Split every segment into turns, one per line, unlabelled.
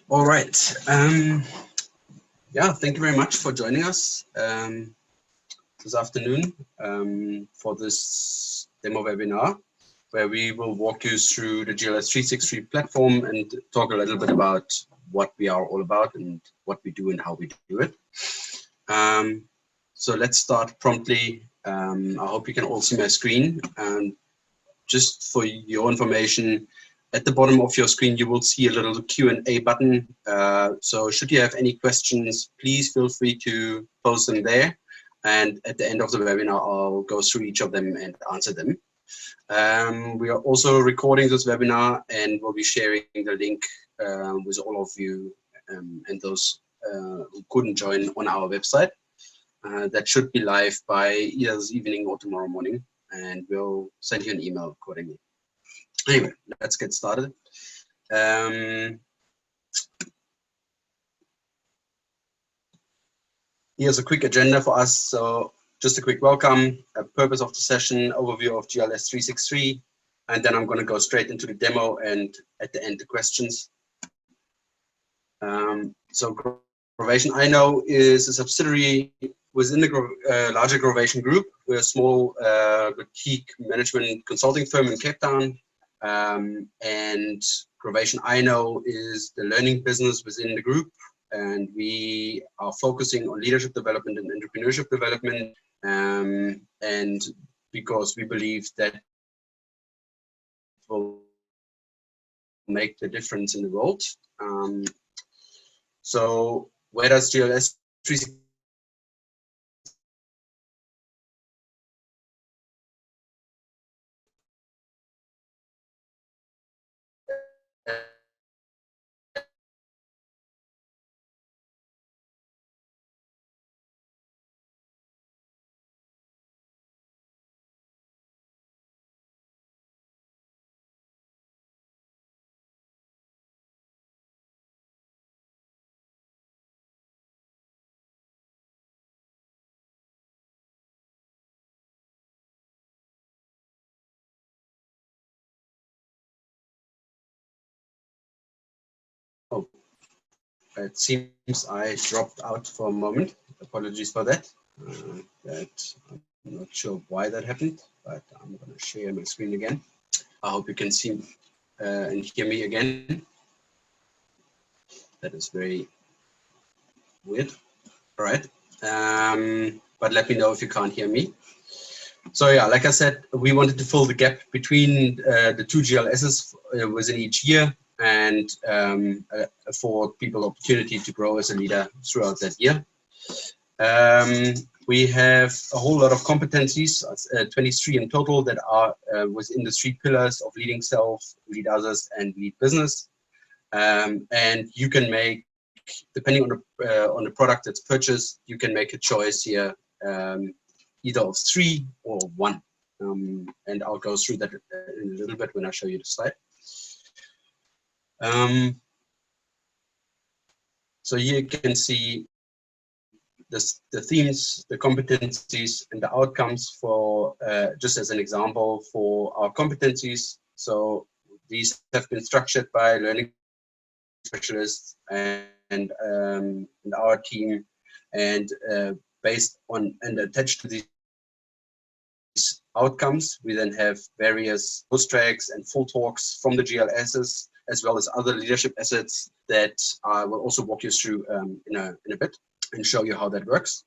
All right. Yeah, thank you very much for joining us this afternoon for this demo webinar, where we will walk you through the GLS363 platform and talk a little bit about what we are all about and what we do and how we do it. So let's start promptly. I hope you can all see my screen. And just for your information, at the bottom of your screen, you will see a little Q&A button. So should you have any questions, please feel free to post them there. And at the end of the webinar, I'll go through each of them and answer them. We are also recording this webinar and we'll be sharing the link with all of you and those who couldn't join on our website. That should be live by either this evening or tomorrow morning, and we'll send you an email accordingly. Anyway, let's get started. Here's a quick agenda for us. So just a quick welcome, a purpose of the session, overview of GLS363, and then I'm going to go straight into the demo and at the end the questions. So Grovation, I know, is a subsidiary within the larger Grovation group. We're a small boutique management consulting firm in Cape Town. And Grovation, I know, is the learning business within the group. And we are focusing on leadership development and entrepreneurship development. And because we believe that will make the difference in the world. So where does GLS363 Oh, it seems I dropped out for a moment. Apologies for that. I'm not sure why that happened, but I'm going to share my screen again. I hope you can see and hear me again. That is very weird. All right. But let me know if you can't hear me. So yeah, like I said, we wanted to fill the gap between the two GLSs within each year and afford people opportunity to grow as a leader throughout that year. We have a whole lot of competencies, 23 in total, that are within the 3 pillars of leading self, lead others, and lead business. And you can make, depending on the product that's purchased, you can make a choice here, either of 3 or 1. And I'll go through that in a little bit when I show you the slide. So here you can see the themes, the competencies, and the outcomes for, just as an example, for our competencies. So these have been structured by learning specialists and our team, and based on and attached to these outcomes, we then have various post tracks and full talks from the GLSs, as well as other leadership assets that I will also walk you through in a bit and show you how that works.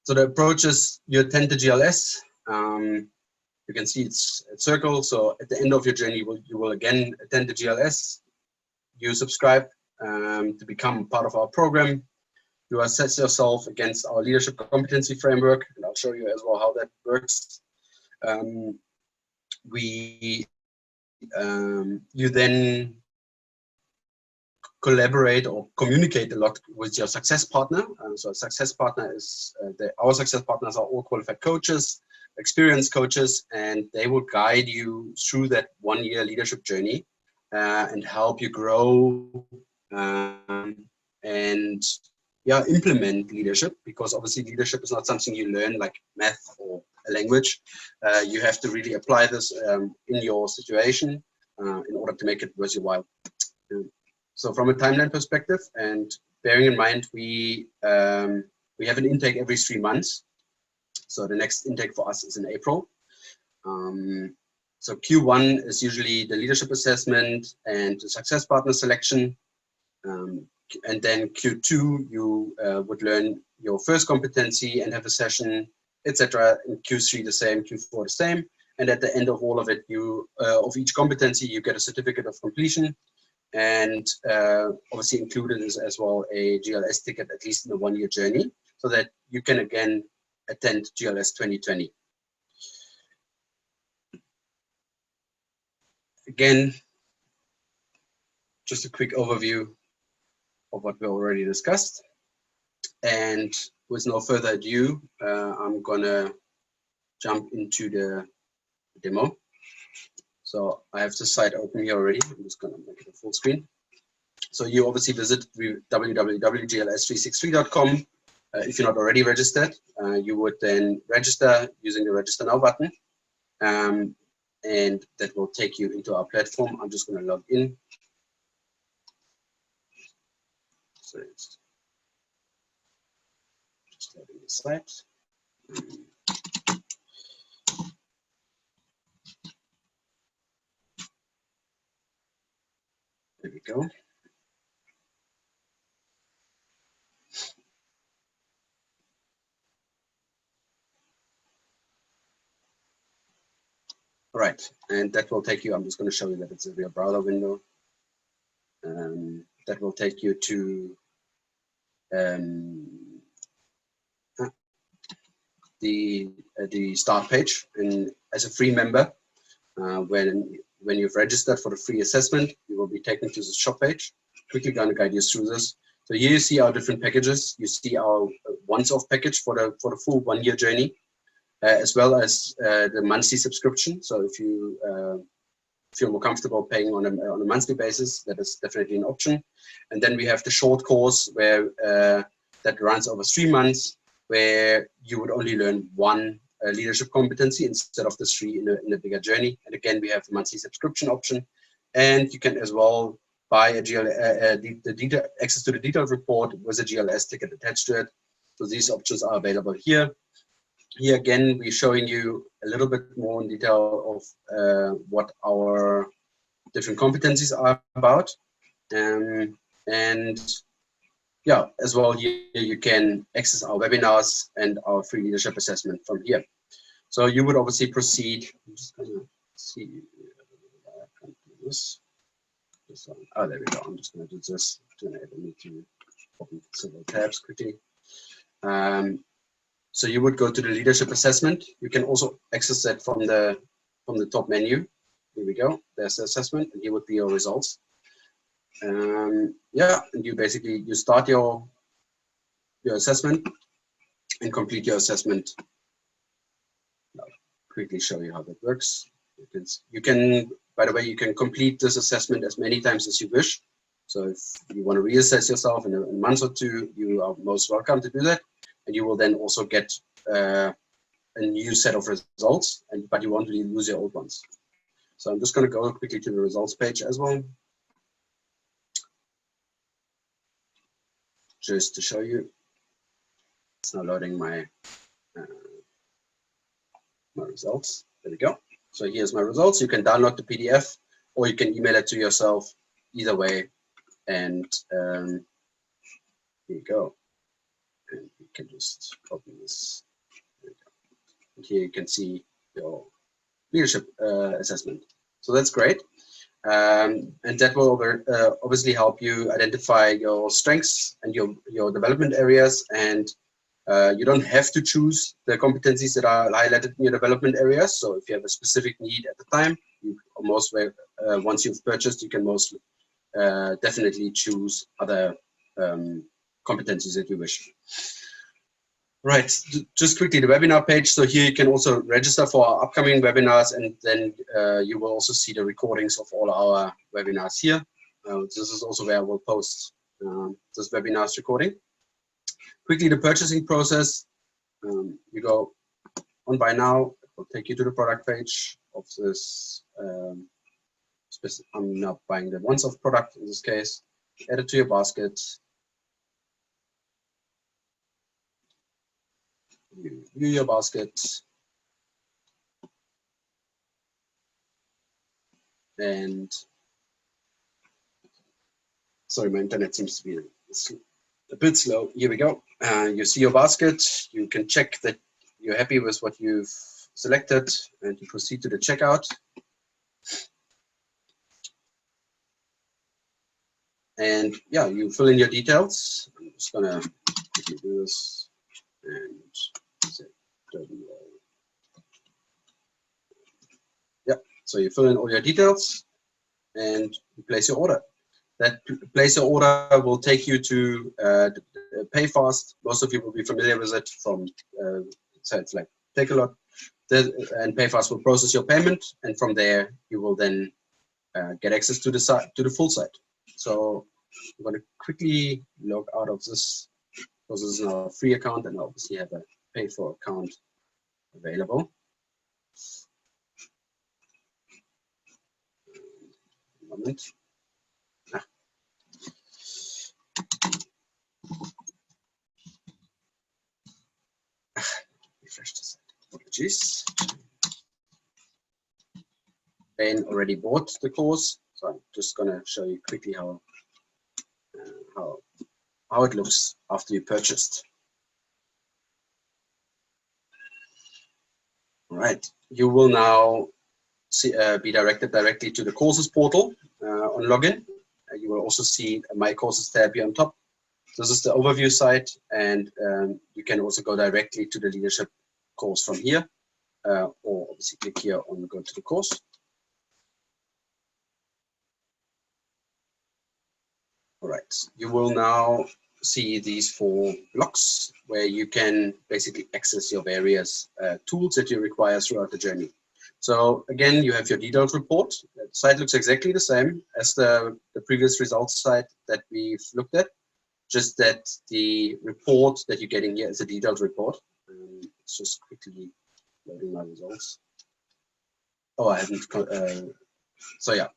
So the approach is you attend the GLS. You can see it's a circle. So at the end of your journey, you will again attend the GLS. You subscribe to become part of our program. You assess yourself against our leadership competency framework, and I'll show you as well how that works. You then collaborate or communicate a lot with your success partner. So a success partner is, our success partners are all qualified coaches, experienced coaches, and they will guide you through that 1-year leadership journey and help you grow and implement leadership, because obviously leadership is not something you learn like math or a language. You have to really apply this in your situation in order to make it worth your while. So from a timeline perspective, and bearing in mind we have an intake every 3 months. So the next intake for us is in April. So Q1 is usually the leadership assessment and the success partner selection. And then Q2, you would learn your first competency and have a session, etc. In Q3 the same, Q4 the same. And at the end of all of it, you of each competency, you get a certificate of completion. And obviously included is as well a GLS ticket, at least in the 1-year journey, so that you can again attend GLS 2020. Again, just a quick overview of what we already discussed. And with no further ado, I'm gonna jump into the demo. So I have the site open here already. I'm just gonna make it a full screen. So you obviously visit www.gls363.com. If you're not already registered, you would then register using the Register Now button. And that will take you into our platform. I'm just going to log in. So it's just loading the site. There we go. All right, and that will take you, I'm just going to show you that it's a real browser window. That will take you to the start page. And as a free member, when you've registered for the free assessment, you will be taken to the shop page. Quickly going to guide you through this. So here you see our different packages. You see our once-off package for the full 1-year journey. As well as the monthly subscription. So if you feel more comfortable paying on a monthly basis, that is definitely an option. And then we have the short course where that runs over 3 months, where you would only learn 1 leadership competency instead of the 3 in a bigger journey. And again, we have the monthly subscription option, and you can as well buy access to the detailed report with a GLS ticket attached to it. So these options are available here. Here again, we're showing you a little bit more in detail of what our different competencies are about. And yeah, as well, here you can access our webinars and our free leadership assessment from here. So you would obviously proceed. I'm just going to see. I can't do this. Oh, there we go. I'm just going to do this to enable me to open several tabs quickly. So you would go to the leadership assessment. You can also access that from the top menu. Here we go. There's the assessment, and here would be your results. Yeah, and you start your assessment and complete your assessment. I'll quickly show you how that works. You can, by the way, you can complete this assessment as many times as you wish. So if you want to reassess yourself in a month or 2, you are most welcome to do that. And you will then also get a new set of results, but you won't really lose your old ones. So I'm just going to go quickly to the results page as well, just to show you. It's now loading my results. There we go. So here's my results. You can download the PDF, or you can email it to yourself. Either way, and here you go. And you can just open this. And here you can see your leadership assessment. So that's great. And that will obviously help you identify your strengths and your development areas. And you don't have to choose the competencies that are highlighted in your development areas. So if you have a specific need at the time, once you've purchased, you can most definitely choose other competencies that you wish. Right, just quickly the webinar page. So here you can also register for our upcoming webinars, and then you will also see the recordings of all our webinars here. This is also where I will post this webinar's recording. Quickly, the purchasing process. You go on Buy Now. It will take you to the product page of this. I'm now buying the once-off product in this case. add it to your basket. You view your basket. And sorry, my internet seems to be a bit slow. Here we go. You see your basket. You can check that you're happy with what you've selected, and you proceed to the checkout. And yeah, you fill in your details. I'm just gonna quickly do this and set yeah. So you fill in all your details and you place your order. That place your order will take you to PayFast. Most of you will be familiar with it from sites like Take a Lot, and PayFast will process your payment, and from there you will then get access to the site, to the full site. So I'm going to quickly log out of this because this is now a free account, and obviously have a pay for account available. A moment. Refresh this. Apologies. Ben already bought the course, so I'm just going to show you quickly how it looks after you purchased. All right, you will now be directed directly to the courses portal on login. You will also see a My Courses tab here on top. This is the overview site, and you can also go directly to the leadership course from here, or obviously click here on Go to the course. All right, you will now see these 4 blocks where you can basically access your various tools that you require throughout the journey. So again, you have your detailed report. The site looks exactly the same as the previous results site that we've looked at, just that the report that you're getting here is a detailed report. It's just quickly loading my results. Oh, I haven't, so yeah.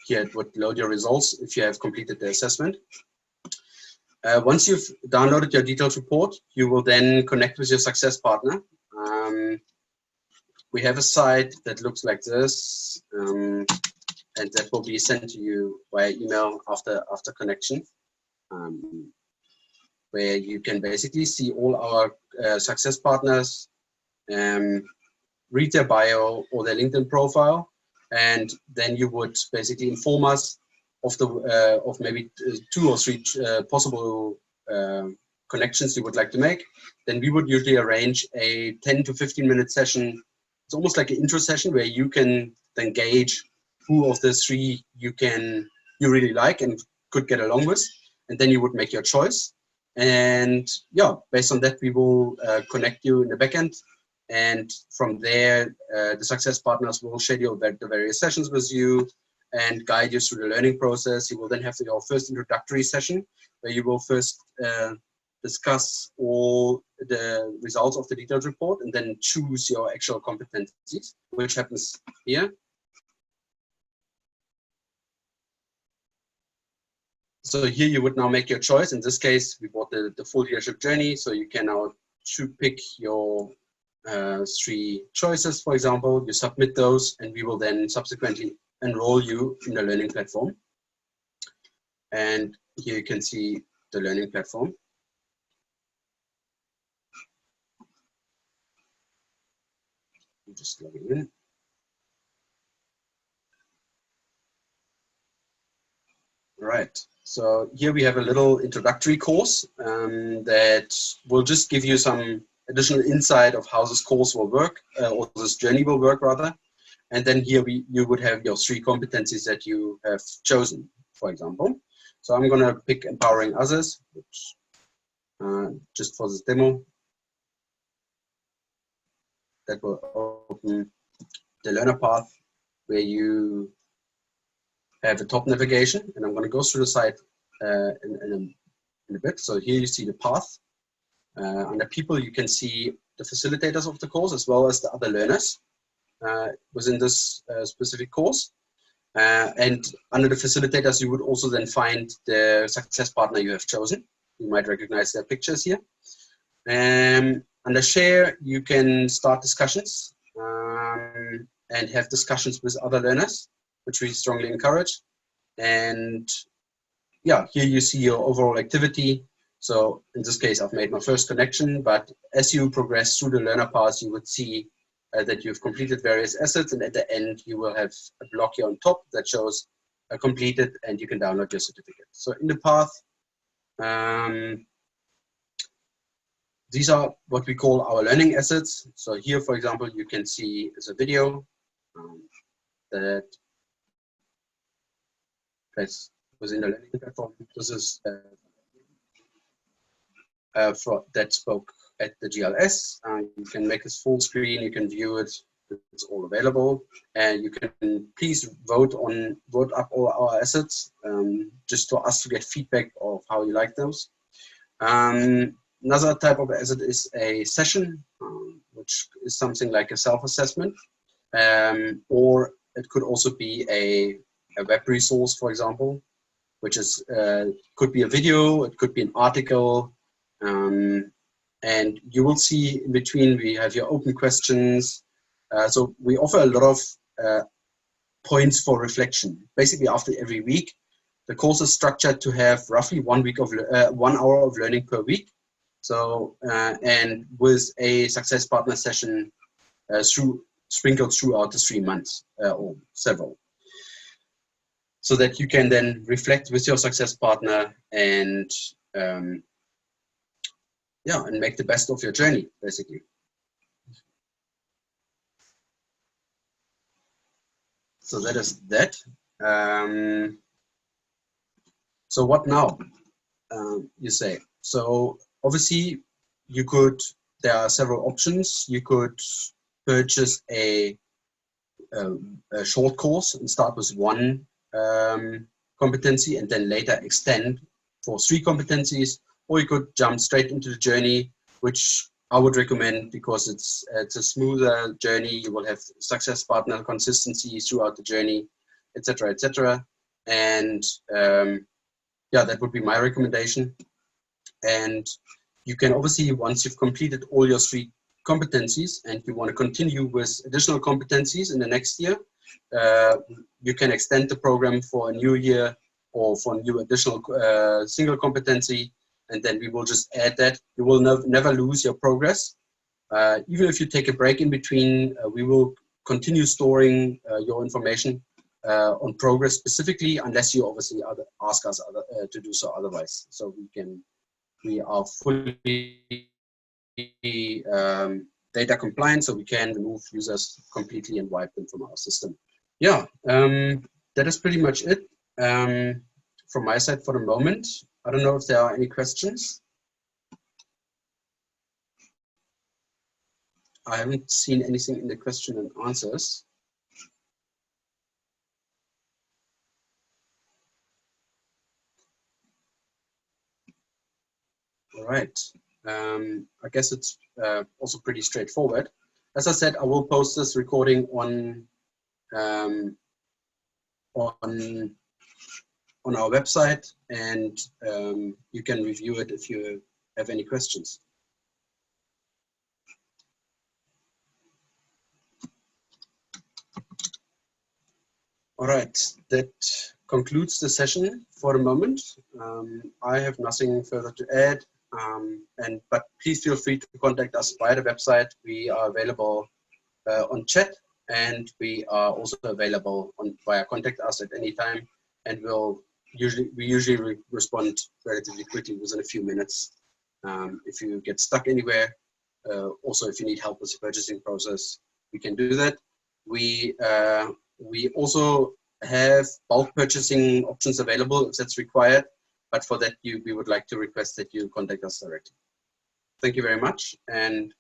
Here it would load your results if you have completed the assessment. Once you've downloaded your detailed report, you will then connect with your success partner. We have a site that looks like this, and that will be sent to you via email after connection, where you can basically see all our success partners, read their bio or their LinkedIn profile, and then you would basically inform us of the of maybe 2 or 3 possible connections you would like to make. Then we would usually arrange a 10 to 15-minute session. It's almost like an intro session where you can then gauge who of the 3 you really like and could get along with, and then you would make your choice. And yeah, based on that, we will connect you in the backend. And from there, the success partners will schedule the various sessions with you and guide you through the learning process. You will then have your first introductory session, where you will first discuss all the results of the detailed report and then choose your actual competencies, which happens here. So here you would now make your choice. In this case, we bought the full leadership journey, so you can now pick your 3 choices, for example. You submit those, and we will then subsequently enroll you in the learning platform. And here you can see the learning platform. I'm just logging in. All right. So here we have a little introductory course that will just give you some additional insight of how this course will work, or this journey will work rather. And then here you would have your 3 competencies that you have chosen, for example. So I'm going to pick empowering others, which, just for this demo. That will open the learner path where you have a top navigation, and I'm going to go through the site in a bit. So here you see the path. Under people, you can see the facilitators of the course as well as the other learners within this specific course. And under the facilitators, you would also then find the success partner you have chosen. You might recognize their pictures here. Under share, you can start discussions and have discussions with other learners, which we strongly encourage. And yeah, here you see your overall activity. So in this case, I've made my first connection, but as you progress through the learner path, you would see that you've completed various assets, and at the end, you will have a block here on top that shows completed, and you can download your certificate. So in the path, these are what we call our learning assets. So here, for example, you can see is a video that was in the learning platform. This is that spoke at the GLS. You can make this full screen, you can view it, it's all available. And you can please vote up all our assets, just for us to get feedback of how you like those. Another type of asset is a session, which is something like a self-assessment, or it could also be a web resource, for example, which is could be a video, it could be an article, and you will see in between we have your open questions. So we offer a lot of points for reflection. Basically, after every week, the course is structured to have roughly 1 hour of learning per week. So and with a success partner session sprinkled throughout the 3 months or several, so that you can then reflect with your success partner and yeah, and make the best of your journey, basically. So that is that. So what now? You say. So obviously, there are several options. You could purchase a short course and start with 1 competency and then later extend for 3 competencies, or you could jump straight into the journey, which I would recommend because it's a smoother journey. You will have success partner consistency throughout the journey, etc., etc. And yeah, that would be my recommendation. And you can obviously, once you've completed all your 3 competencies and you want to continue with additional competencies in the next year, you can extend the program for a new year or for a new additional single competency, and then we will just add that. You will never lose your progress. Even if you take a break in between, we will continue storing your information on progress specifically, unless you obviously ask us to do so otherwise. So we are fully data compliant, so we can remove users completely and wipe them from our system. Yeah, that is pretty much it from my side for the moment. I don't know if there are any questions. I haven't seen anything in the question and answers. All right. I guess it's also pretty straightforward. As I said, I will post this recording on our website, and you can review it if you have any questions. All right, that concludes the session for the moment. I have nothing further to add, but please feel free to contact us via the website. We are available on chat, and we are also available via contact us at any time, and we usually respond relatively quickly within a few minutes. If you get stuck anywhere, also if you need help with the purchasing process, we can do that. We also have bulk purchasing options available if that's required, but for that we would like to request that you contact us directly. Thank you very much, and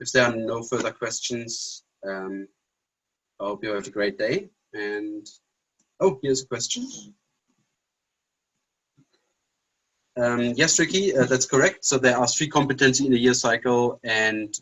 if there are no further questions, I hope you have a great day. And oh, here's a question. Yes, Ricky, that's correct. So there are 3 competencies in a year cycle, and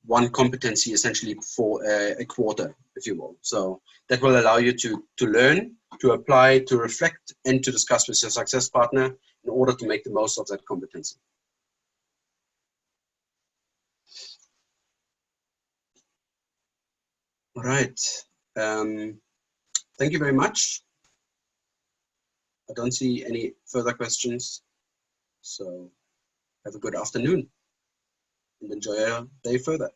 one competency essentially for a quarter, if you will. So that will allow you to learn, to apply, to reflect, and to discuss with your success partner in order to make the most of that competency. All right. Thank you very much. I don't see any further questions. So have a good afternoon and enjoy your day further.